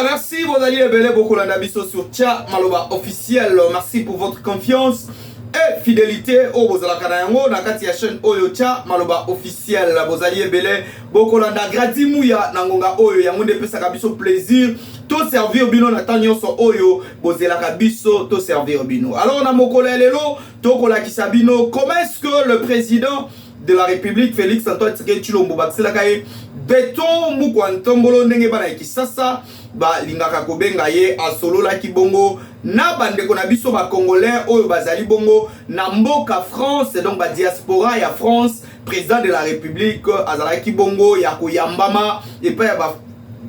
merci vos alliés belé beaucoup la nabiso sur Tcha Maloba officiel. Merci pour votre confiance et fidélité au Bozalaka yango na kati ya chaîne Oyo Tcha Maloba officiel. Vos alliés belé beaucoup la gradi mouya nangonga Oyo yango de pesa kabiso plaisir. To servir bino na tanyo so Oyo Bozalaka biso to servir bino. Alors on a mokole lelo to kola kisabino. Comment est-ce que le président de la République Félix Antoine Tshisekedi Tshilombo Bakisela kaye beton mukwantombolo ndenge bana ikisasa ba lingaka kobenga ye asolola kibongo na bandeko na biso ba congolais oyo bazali bongo na mboka France donc ba diaspora ya France président de la République azala kibongo ya koyambama et pa ya ba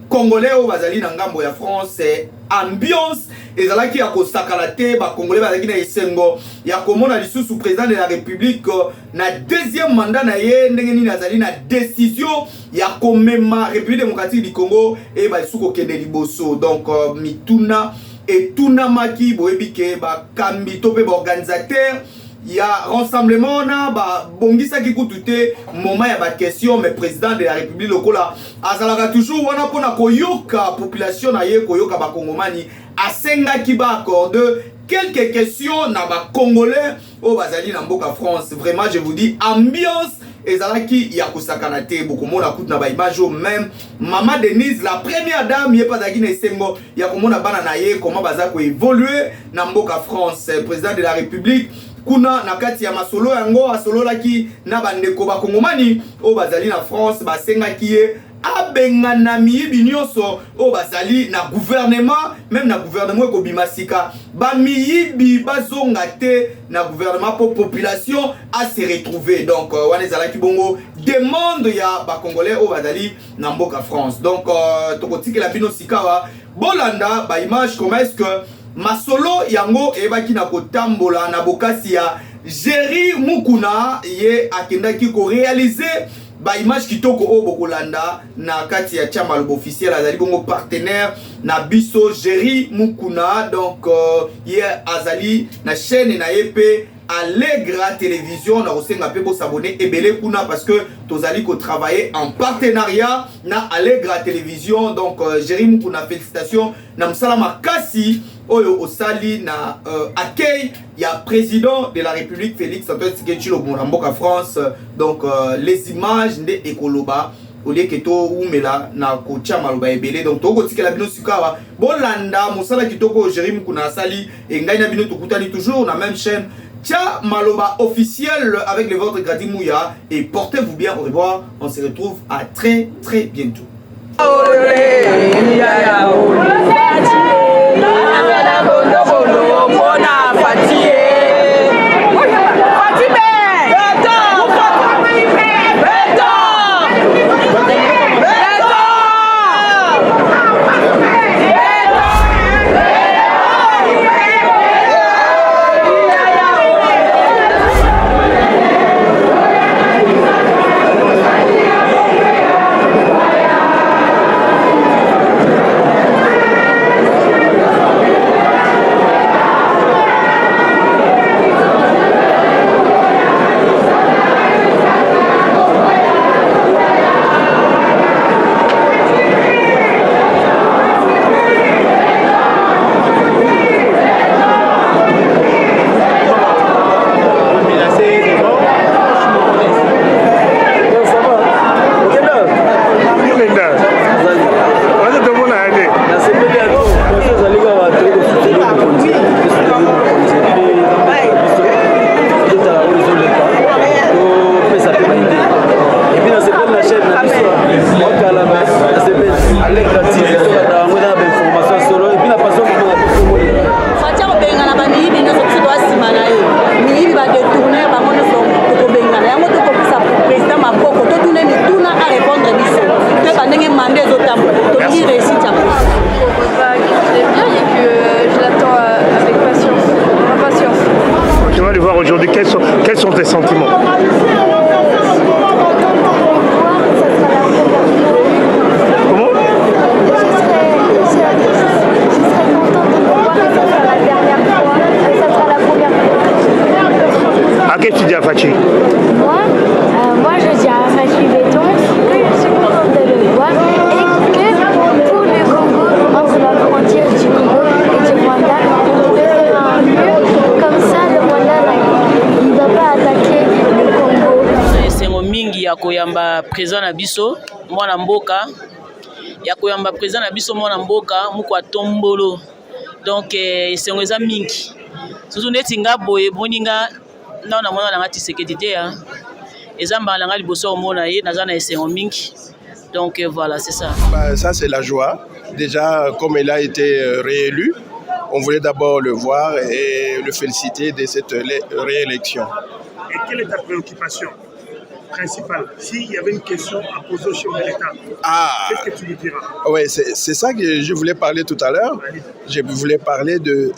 congolais oyo bazali na ngambo ya France ambiance ezalaki ya kosakala te ba congolais bazaki na esengo ya komona lisusu président de la République na deuxième mandat na ye ndenge nini azali na décision ya komema République démocratique du Congo et ba lisusu kokende liboso donc mituna et tuna maki boyebike ba kambi to pe ba organisateur ya rassemblement na ba bongisa ki kutute moment ya ba question mais président de la République lokola azalaka toujours wana pona koyoka population na ye koyoka ba kongomani asenga ki ba accorde quelques questions na ba congolais au bazali na mboka France. Vraiment je vous dis ambiance ezalaki ya kosakana te beaucoup mona kutu na ba image même Maman Denise la première dame ye pas na esengo ya komona bana na ye comment baza ko évoluer na mboka France. Président de la République kuna na kati ya masolo yango asololaki na bandeko ba kongomani o bazali na France basengaki ye abenga na miyibi nyonso o bazali na gouvernement même na gouvernement ko bimasika ba miyibi bazonga te na gouvernement pour population à se retrouver donc wana ezalaki bongo demande ya ba congolais o bazali na mboka France donc tokotikela bino sikawa bolanda ba image comment est-ce que masolo yango ebaki na kotambola na bokasi ya Jerry Mukuna ye akendaki ko réaliser ba image kitoko o bokolanda na kati ya Tcha Maloba officiel azali bongo partenaire na biso Jerry Mukuna donc ye azali na chaîne na EP Allegra Télévision na osenga pe bo s'abonner ebele kuna parce que tozali ko travailler en partenariat na Allegra Télévision donc Jerry Mukuna félicitations na msala makasi oyo osali na accueil ya président de la République Félix Antoine Tshisekedi Tshilombo na mboka France donc les images nde ekoloba olie keto umela na ko Tcha Maloba ebele donc toko tikela bino sikawa bolanda mosala kitoko Jerry Mukuna asali et ngai na bino tokutani toujours na même chaîne Tcha Maloba officiel avec le vôtre Gradi Mouya et portez-vous bien, au revoir, on se retrouve à très bientôt. Aujourd'hui, quels sont tes sentiments? Comment? À qui tu dis à Fachi? Moi je dis à Fachi Béton que je suis contente de le voir et que pour le Congo, entre la ya koyamba président na biso mwana mboka ya koyamba président na biso mwana mboka moko atombolo donc esengo eza mingi surtout neti nga boye boninga na na mwana nga Tshisekedi te ya eza mbala nga liboso omona ye naza na esengo mingi donc voilà c'est ça. Ça c'est la joie déjà comme il a été réélu. On voulait d'abord le voir et le féliciter de cette réélection. Et quelle est ta préoccupation principale? S'il y avait une question à poser au chef de l'État, qu'est-ce que tu lui diras? Oui, c'est ça que je voulais parler tout à l'heure. Je voulais parler de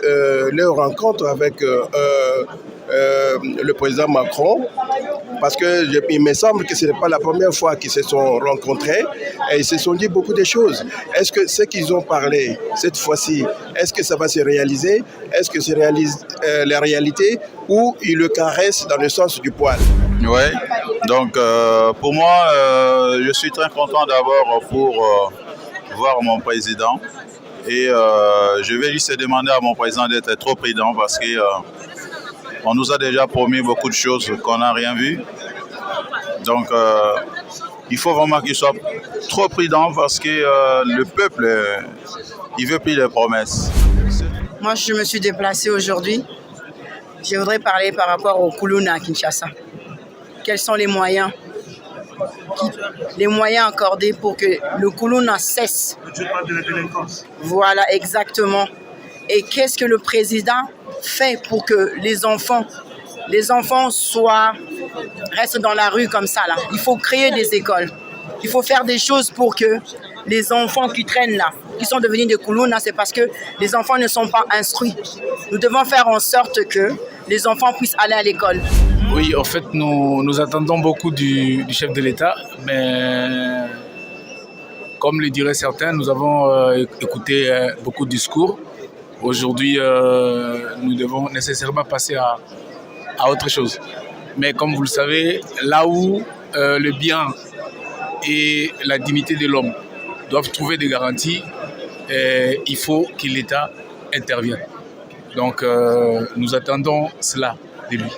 leur rencontre avec le président Macron, parce qu'il me semble que ce n'est pas la première fois qu'ils se sont rencontrés et ils se sont dit beaucoup de choses. Est-ce que ce qu'ils ont parlé cette fois-ci, est-ce que ça va se réaliser? Est-ce que c'est la réalité ou ils le caressent dans le sens du poil? Oui, donc pour moi, je suis très content d'abord pour voir mon président et je vais juste demander à mon président d'être trop prudent parce que on nous a déjà promis beaucoup de choses qu'on n'a rien vu. Donc, il faut vraiment qu'il soit trop prudent parce que le peuple, il veut plus de promesses. Moi, je me suis déplacée aujourd'hui. Je voudrais parler par rapport au Kuluna à Kinshasa. Quels sont les moyens accordés pour que le Kuluna cesse? Tu parles de la délinquance. Voilà, exactement. Et qu'est-ce que le président fait pour que les enfants restent dans la rue comme ça là? Il faut créer des écoles. Il faut faire des choses pour que les enfants qui traînent là, qui sont devenus des Kuluna, c'est parce que les enfants ne sont pas instruits. Nous devons faire en sorte que les enfants puissent aller à l'école. Oui, en fait, nous attendons beaucoup du chef de l'État, mais comme le diraient certains, nous avons écouté beaucoup de discours. Aujourd'hui, nous devons nécessairement passer à autre chose. Mais comme vous le savez, là où le bien et la dignité de l'homme doivent trouver des garanties, il faut que l'État intervienne. Donc, nous attendons cela de lui.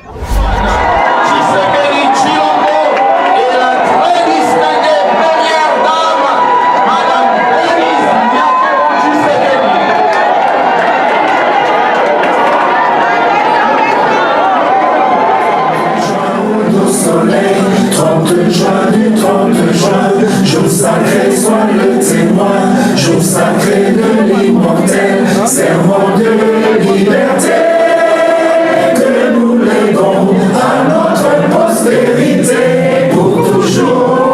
Jour sacré, sois le témoin, jour sacré de l'immortel, serment de liberté, que nous léguons à notre postérité pour toujours.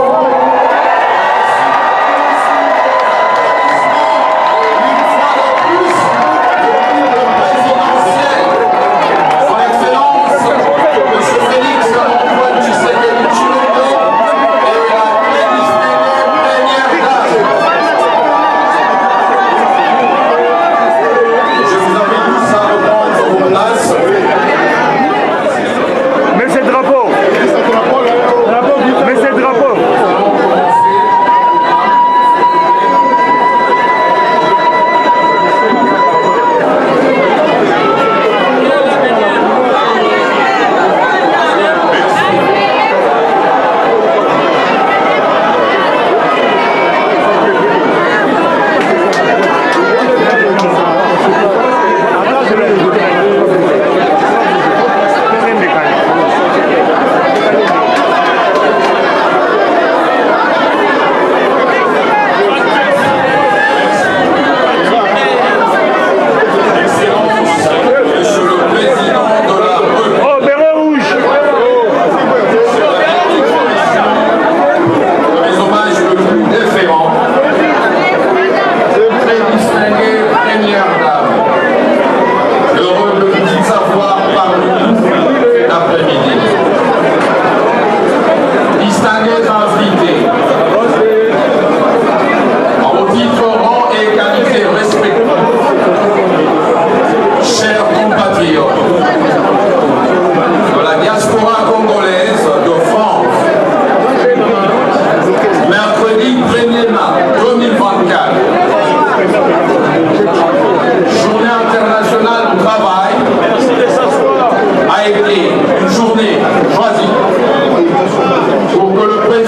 a été une journée choisie pour que le président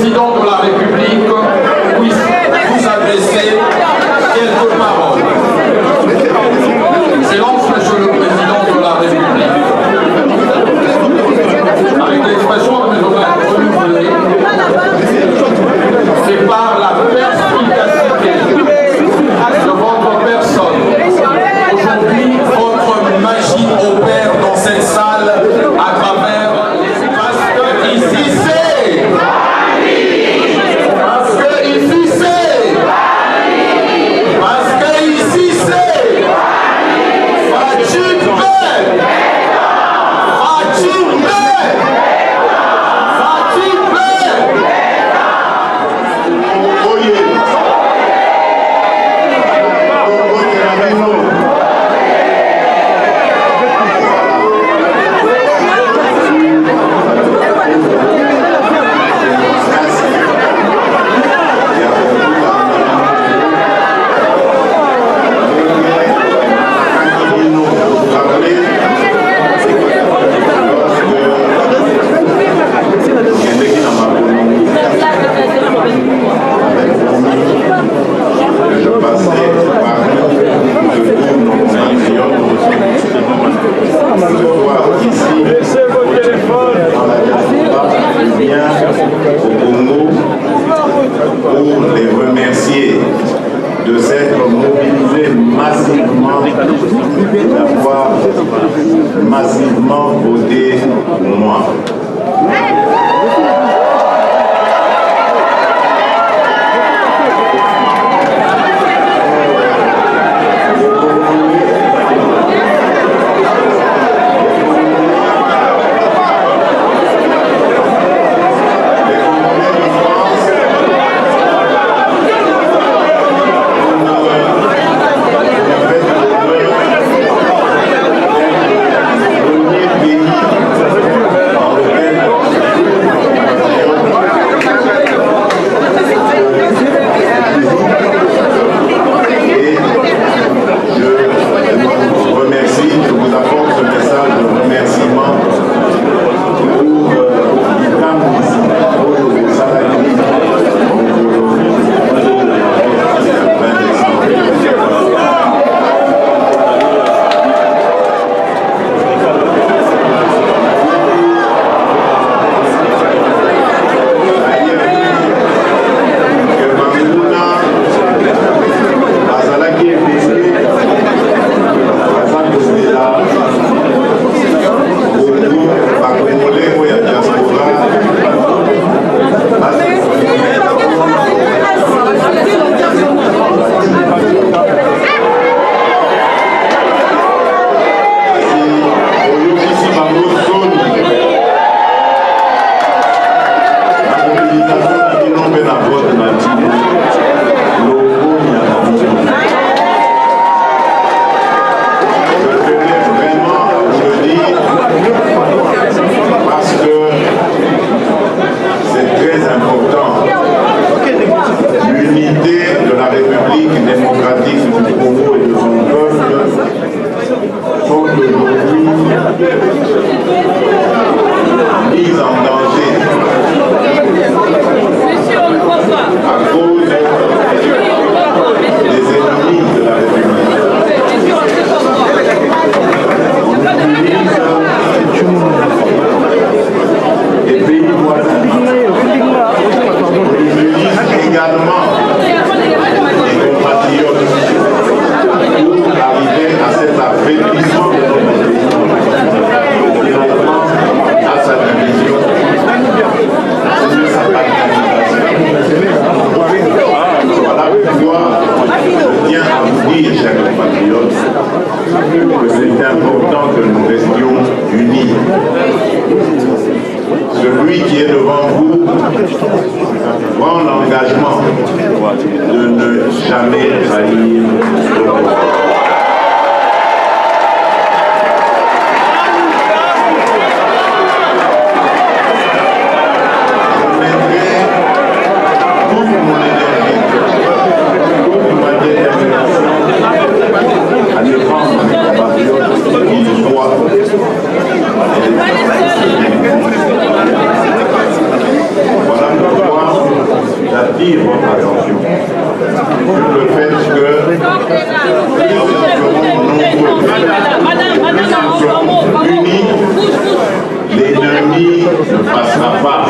jamais trahir le Congo. J'attire votre attention sur le fait que unis, l'ennemi ne passera pas.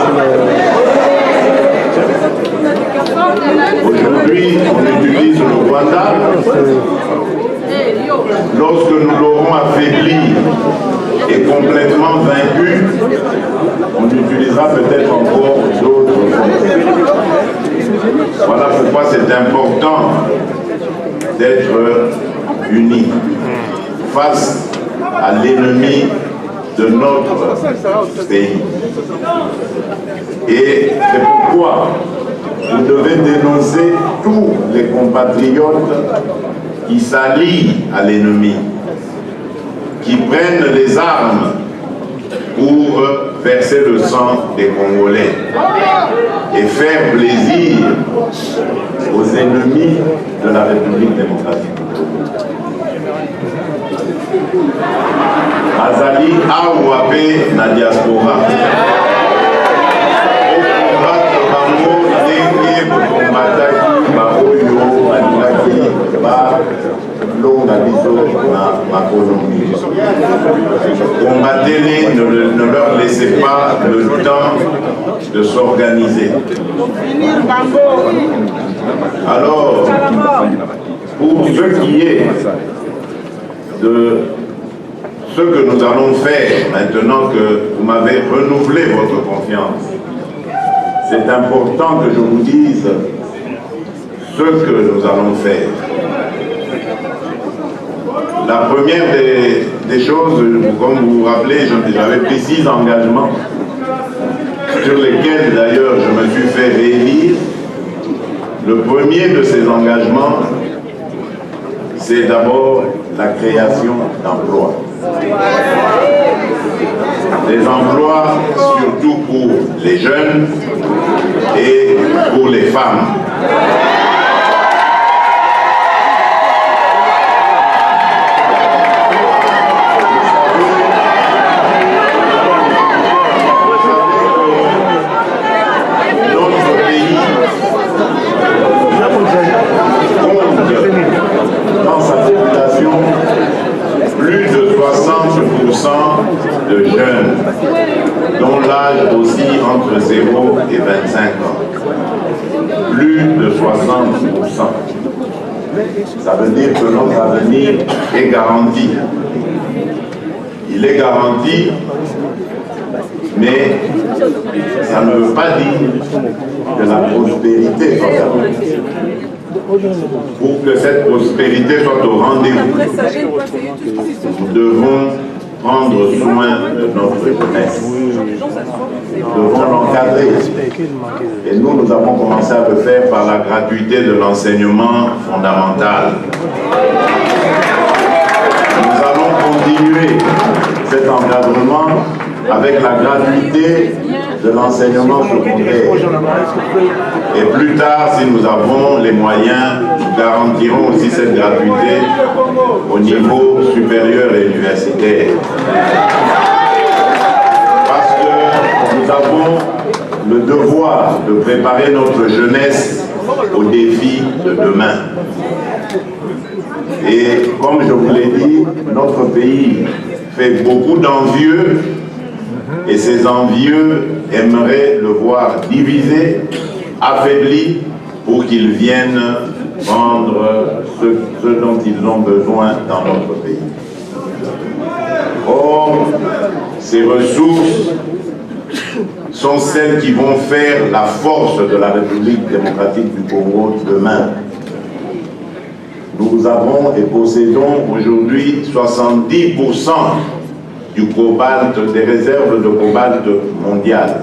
Aujourd'hui, on utilise le Rwanda. Lorsque nous l'aurons affaibli et complètement vaincu, on utilisera peut-être encore d'autres forces. Voilà pourquoi c'est important d'être unis face à l'ennemi de notre pays. Et c'est pourquoi vous devez dénoncer tous les compatriotes qui s'allient à l'ennemi, qui prennent les armes pour verser le sang des Congolais et faire plaisir aux ennemis de la République démocratique. Azali Aouape na diaspora. Combattez-les, ne leur laissez pas le temps de s'organiser. Alors, pour ce qui est de ce que nous allons faire maintenant que vous m'avez renouvelé votre confiance, c'est important que je vous dise ce que nous allons faire. La première des choses, comme vous vous rappelez, j'avais pris 6 engagements sur lesquels d'ailleurs je me suis fait réélire. Le premier de ces engagements, c'est d'abord la création d'emplois. Des emplois surtout pour les jeunes et pour les femmes. Dans sa population, plus de 60% de jeunes, dont l'âge oscille entre 0 et 25 ans. Plus de 60%. Ça veut dire que notre avenir est garanti. Il est garanti, mais ça ne veut pas dire que la prospérité soit garantie. Pour que cette prospérité soit au rendez-vous, nous devons prendre soin de notre jeunesse. Nous devons l'encadrer. Et nous avons commencé à le faire par la gratuité de l'enseignement fondamental. Nous allons continuer cet encadrement avec la gratuité de l'enseignement secondaire. Et plus tard, si nous avons les moyens, nous garantirons aussi cette gratuité au niveau supérieur et universitaire. Parce que nous avons le devoir de préparer notre jeunesse aux défis de demain. Et comme je vous l'ai dit, notre pays fait beaucoup d'envieux. Et ces envieux aimeraient le voir divisé, affaibli, pour qu'ils viennent prendre ce dont ils ont besoin dans notre pays. Or, ces ressources sont celles qui vont faire la force de la République démocratique du Congo demain. Nous avons et possédons aujourd'hui 70% du cobalt, des réserves de cobalt mondiales.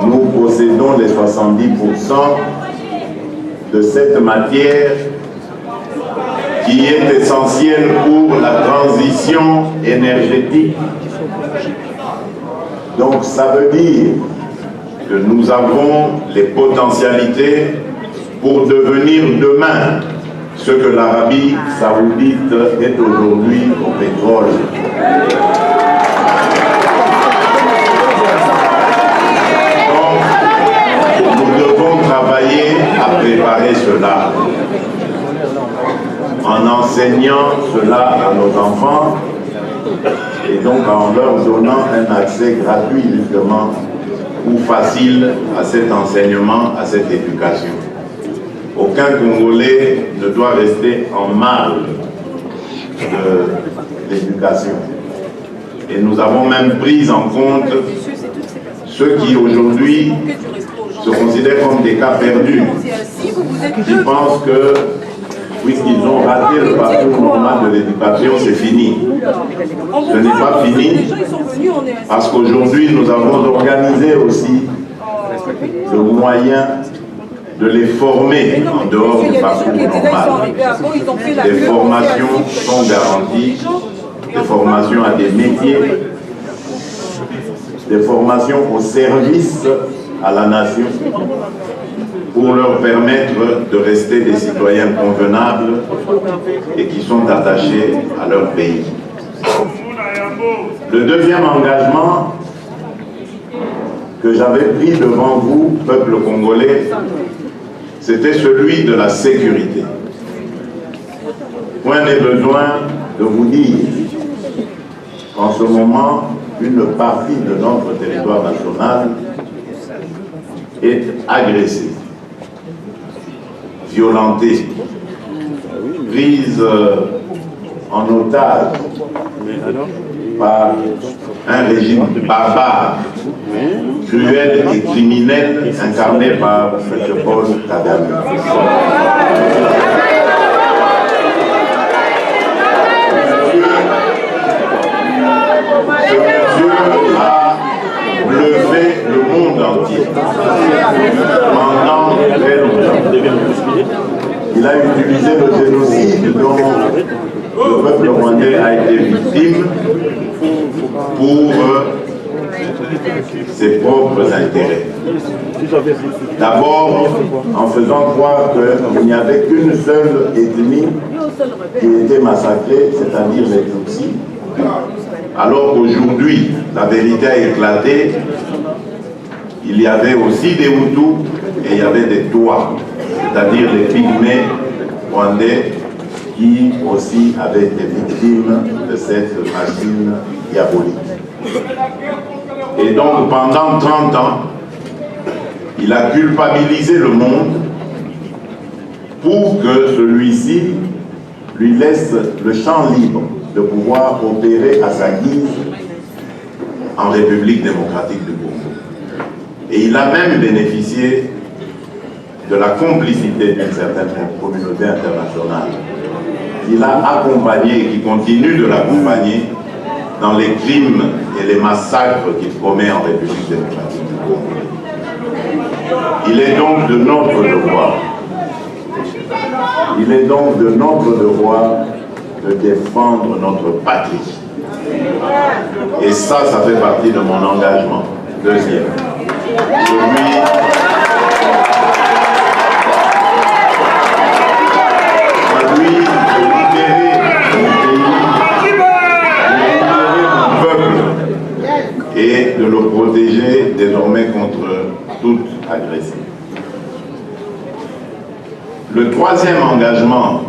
Nous possédons les 70% de cette matière qui est essentielle pour la transition énergétique. Donc ça veut dire que nous avons les potentialités pour devenir demain ce que l'Arabie saoudite est aujourd'hui au pétrole. Donc, nous devons travailler à préparer cela, en enseignant cela à nos enfants et donc en leur donnant un accès gratuit justement ou facile à cet enseignement, à cette éducation. Aucun Congolais ne doit rester en marge de l'éducation. Et nous avons même pris en compte ceux qui aujourd'hui se considèrent comme des cas perdus, qui pensent que puisqu'ils ont raté le parcours normal de l'éducation, c'est fini. Ce n'est pas fini, parce qu'aujourd'hui nous avons organisé aussi le moyen de les former en dehors du parcours normal. Les formations sont garanties, des formations à des métiers, des formations au service à la nation, pour leur permettre de rester des citoyens convenables et qui sont attachés à leur pays. Le deuxième engagement que j'avais pris devant vous, peuple congolais, c'était celui de la sécurité. Point n'est besoin de vous dire qu'en ce moment, une partie de notre territoire national est agressée, violentée, prise en otage par un régime barbare, cruel et criminel incarné par M. Paul Kagame. Ce monsieur a bluffé le monde entier pendant très longtemps. Il a utilisé le génocide dont le peuple rwandais a été victime pour ses propres intérêts. D'abord, en faisant croire qu'il n'y avait qu'une seule ethnie qui était massacrée, c'est-à-dire les Tutsis, alors qu'aujourd'hui, la vérité a éclaté, il y avait aussi des Hutus et il y avait des Touas, c'est-à-dire les Pygmées rwandais qui aussi avaient été victimes de cette machine diabolique. Et donc pendant 30 ans, il a culpabilisé le monde pour que celui-ci lui laisse le champ libre de pouvoir opérer à sa guise en République démocratique du Congo. Et il a même bénéficié de la complicité d'une certaine communauté internationale. Il a accompagné et qui continue de l'accompagner dans les crimes et les massacres qu'il commet en République démocratique du Congo. Il est donc de notre devoir, de défendre notre patrie. Et ça fait partie de mon engagement. Deuxième. Celui de libérer mon peuple et de le protéger désormais contre toute agression. Le troisième engagement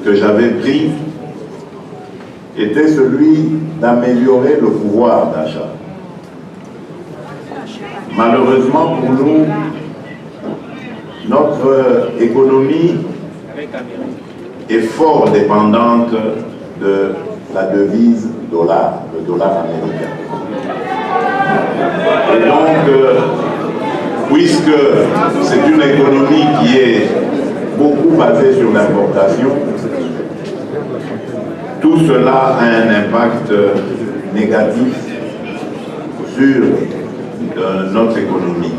que j'avais pris était celui d'améliorer le pouvoir d'achat. Malheureusement pour nous, notre économie est fort dépendante de la devise dollar, le dollar américain. Et donc, puisque c'est une économie qui est beaucoup basée sur l'importation, tout cela a un impact négatif sur notre économie.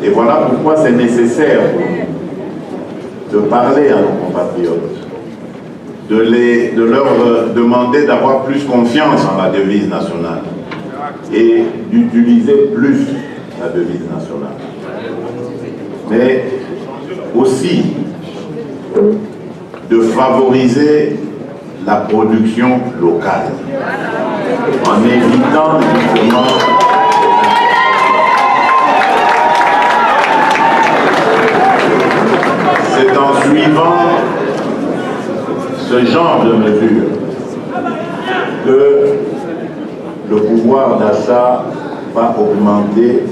Et voilà pourquoi c'est nécessaire pour nous de parler à nos compatriotes, de leur demander d'avoir plus confiance en la devise nationale et d'utiliser plus la devise nationale. Mais aussi de favoriser la production locale en évitant justement c'est en suivant ce genre de mesures que le pouvoir d'achat va augmenter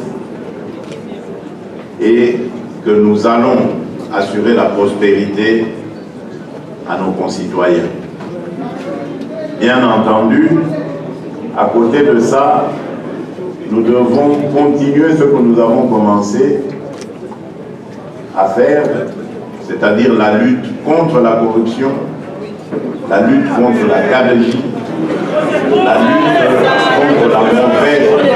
et que nous allons assurer la prospérité à nos concitoyens. Bien entendu, à côté de ça, nous devons continuer ce que nous avons commencé à faire, c'est-à-dire la lutte contre la corruption, la lutte contre la gabegie, la lutte contre la mauvaise.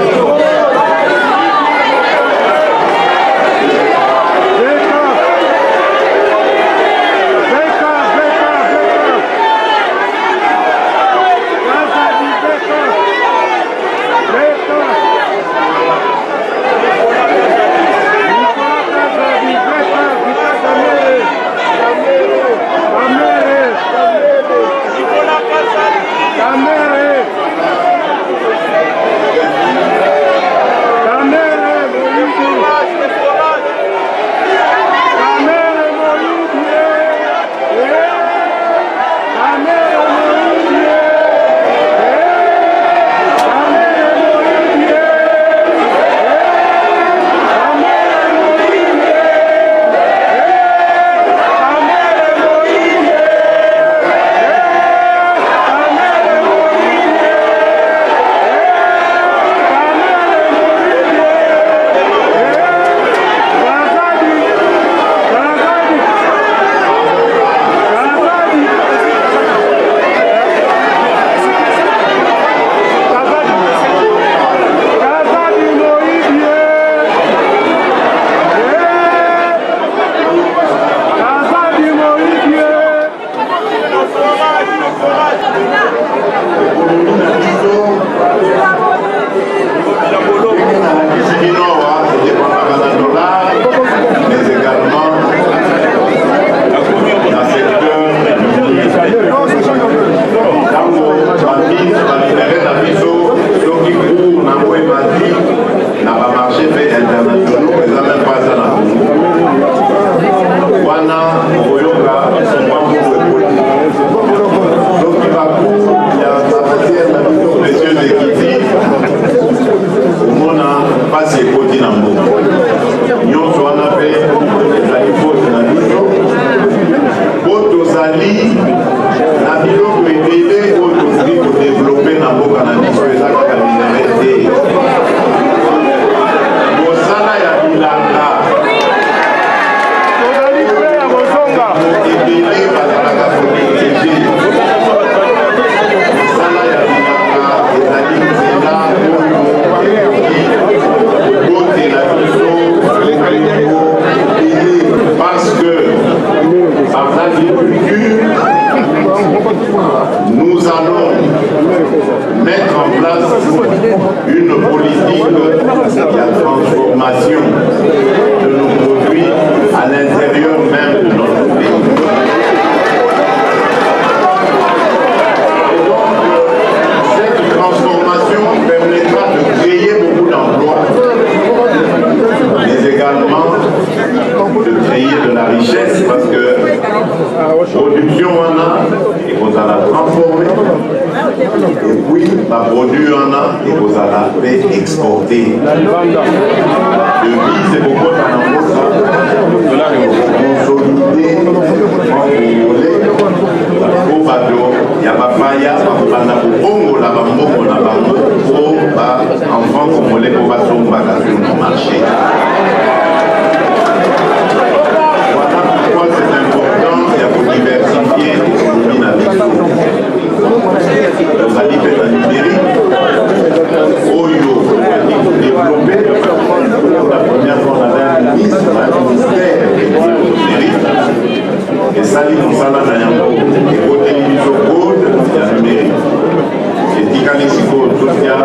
Kanisiko Tosia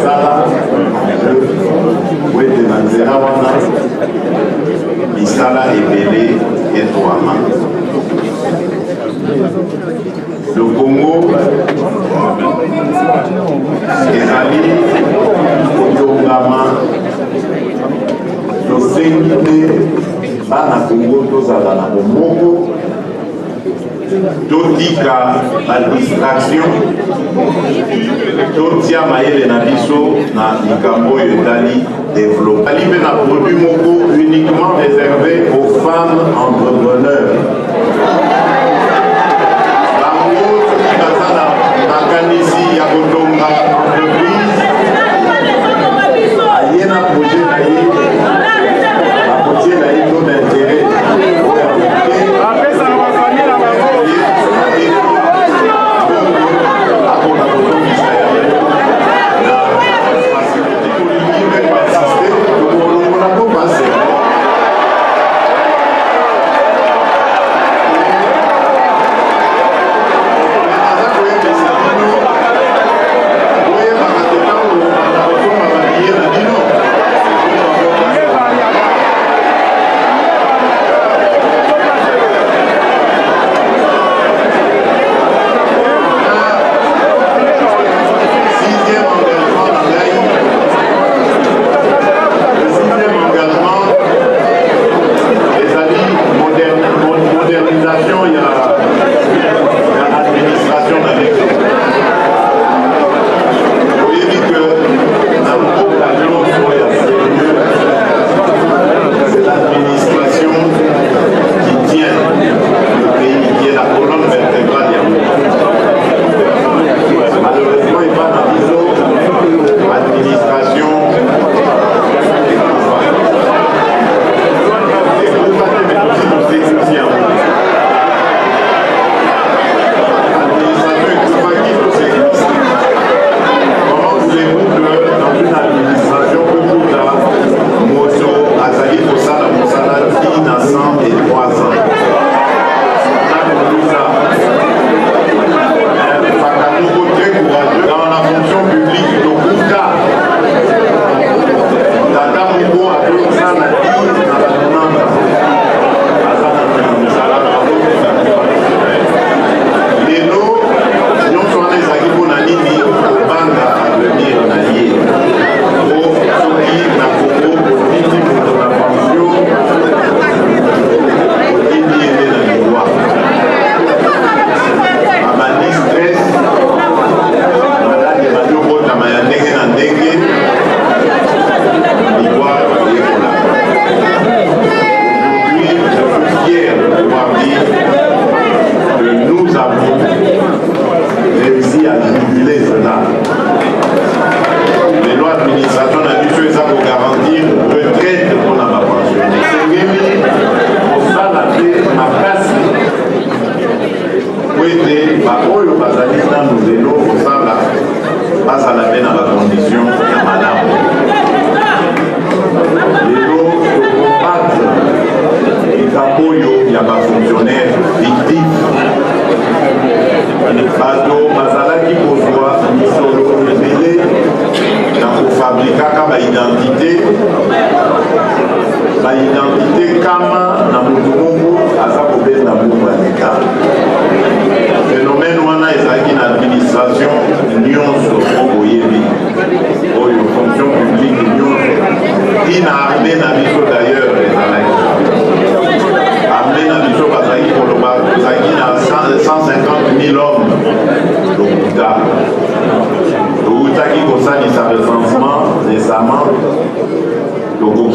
Sala Wete Nanzera Wana Misala Ebele et Toama. Le Congo ezali kotongama tosengi te bana Congo tozala na bomoko totika badistraction totia mayele na biso na likambo oyo etali développe ali mpe na produit moko uniquement réservé aux femmes entrepreneurs. Bango soki baza na makanisi ya kotonga entreprise aye na projet na ye bakotie na ye taux d'intérêt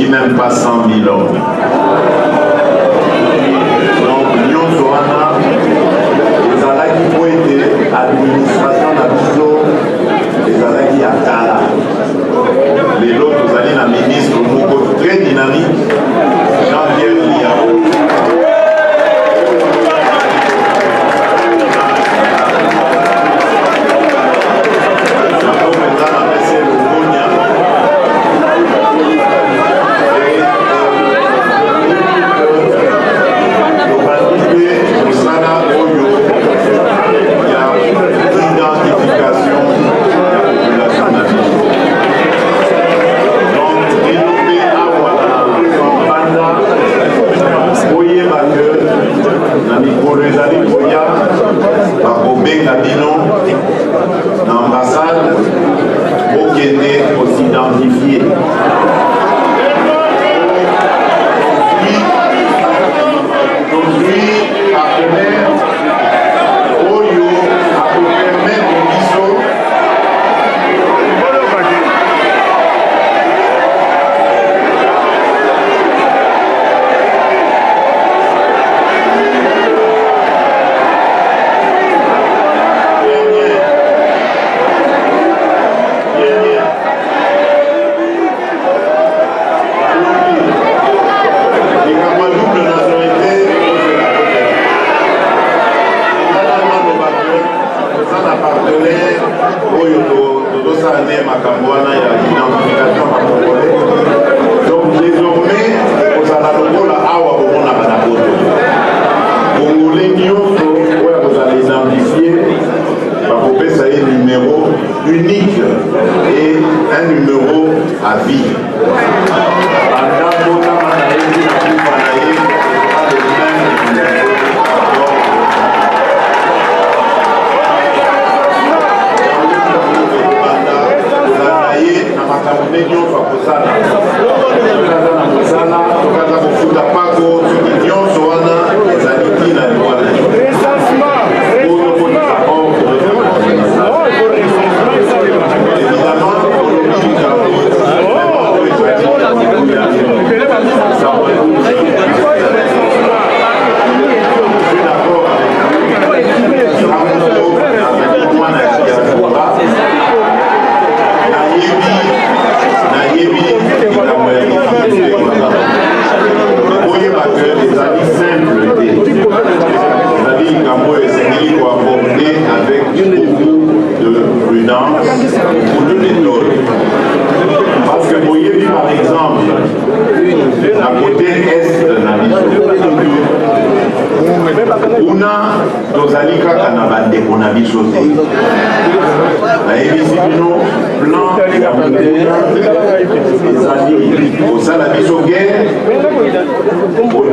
même pas 100 000 hommes. Donc, l'Union Sorana, les Alaki qui ont été administration d'Abiso, les Alaki à Tala. Les autres, vous allez la ministre Moko, très dynamique, Jean-Pierre Liao. makambo wana ya identification na congolais. Donc désormais ekozala lokola awa komonaka na poto congolais nyonso oyo akozala identifié bakopesa ye numéro unique et un numéro à vie. Banda botama na ye na kufa na ye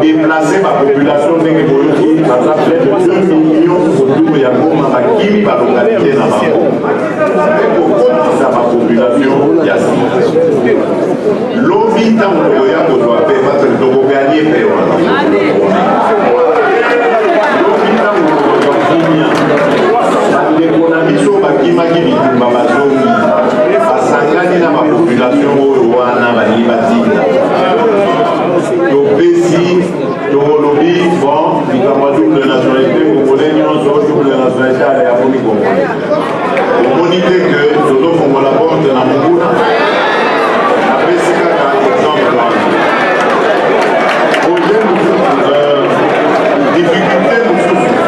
déplacer ma population de ça fait 2 millions autour de Yakoma qui va localiser dans ma population. L'objet dans le royaume doit faire parce que nous gagner faire. L'objet dans le royaume l'économie sur Bakimaki Bitumba Bazongi à Sangani dans ma population au Rwanda Banibati. Topesi, Tolobi, bon, il y a double nationalité, congolais, double nationalité à la République congolaise. Vous monitez que nous avons la porte de la Moukouna. Après, c'est un exemple. Difficulté, nous souffrons.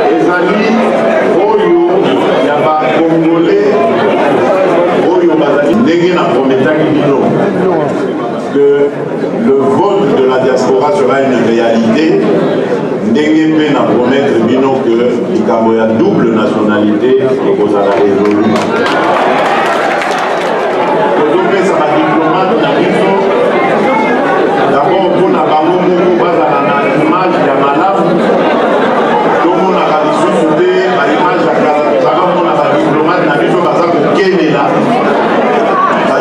Les amis, il y a pas congolais. Que le vote de la diaspora sera une réalité. Ndenge na promettre bino que il y a double nationalité et que ça la résolu. Aujourd'hui, ça va diplomate na biso. D'abord, pour na bango moko bazala na image ya malamu. Donc on a réussi sur des images à kala. D'abord, on a diplomate na biso baza ko kelela.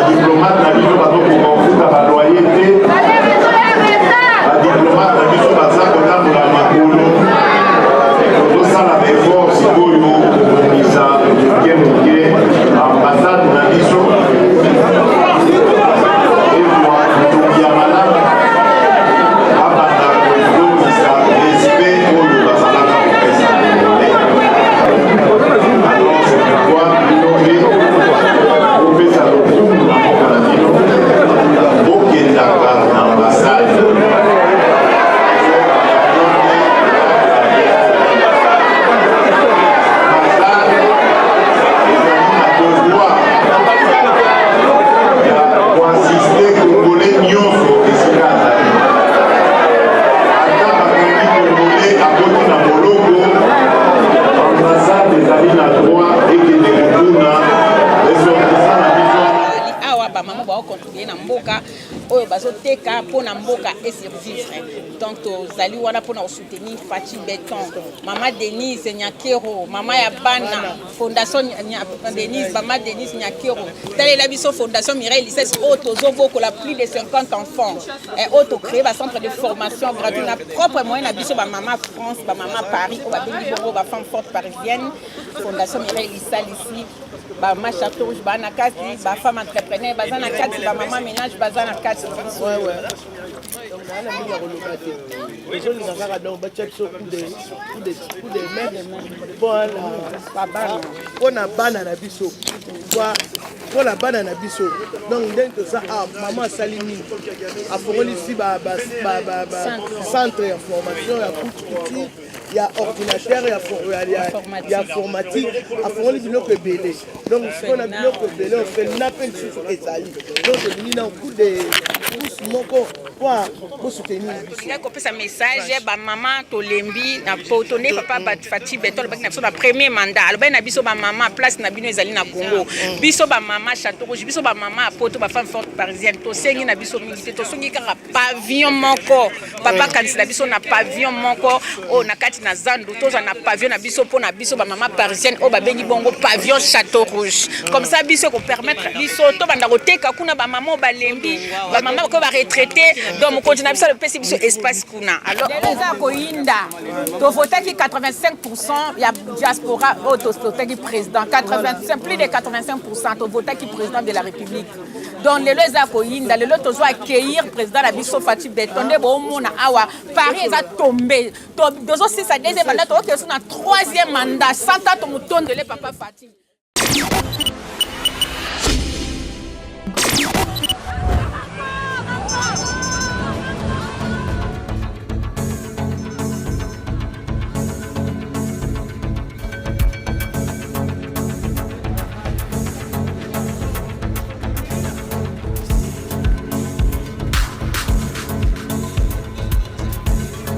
Diplomate na biso bato kokuta ba loyauté ba diplomate na biso baza kotambola makolo tosala effort sikoyo komisa moke moke ambassade na biso ezwa motoki ya malamu abanda kokomisa respect oyo bazalaka kopesa congolais. Alors c'est pourquoi inové kopesa lokumu teka pona mboka et survivre. Donc tozali wana pona soutenir Fachi Béton, Maman Denise Nyakero, Maman Yabana, Fondation Denise, Maman Denise Nyakero. Telle est la mission Fondation Mireille Lisses Otozobo pour la plus de 50 enfants. Et auto créé un centre de formation gratuit. On a propre moyen la mission Maman France, Maman Paris, on va bénir la femme forte parisienne. Fondation Mireille Lisses ici. Maman Château Rouge, Bana Kati, femme entrepreneur, Bazana Kati, Maman ménage, Bazana Kati. Les gens qui ont donc des mères pour la banane à biso. Pour la banane à biso. Donc, dès que ça, maman Salini a fourni ici centre de formation à Kouti. ya ordinateur ya informatique afongoli biloko ebele donc mpona biloko ebele ofe nape lisusu ezali donc elingi na coup de pouce moko po bosoutenir biso kopesa message bamama tolembi na potone papa Fati Beton alobaki na biso na premier mandat alobaki na biso bamama place na bino ezali na Congo biso bamama Château Rouge biso bamama poto bafemme forte parisienne tosengi na biso mingi te tosongi kaka pavillon moko papa kanisi na biso na pavillon moko o na kati na zandu toza na pavillon na biso po na biso bamama parisienne o babengi bongo pavillon Château Rouge comme ça biso ko permettre biso to banda koteka kuna bamama balembi bamama ko ba retraité donc mo continue biso le pesi biso espace kuna alors les a koinda to votaki 85% ya diaspora o to votaki président 85 plus de 85% to votaki président de la République donc les a koinda les to zo accueillir président la biso Fati Beton de bo mona awa Paris a tombé to dozo si ça deuxième mandat to que sur na troisième mandat 100 ans to mutondo le papa Fati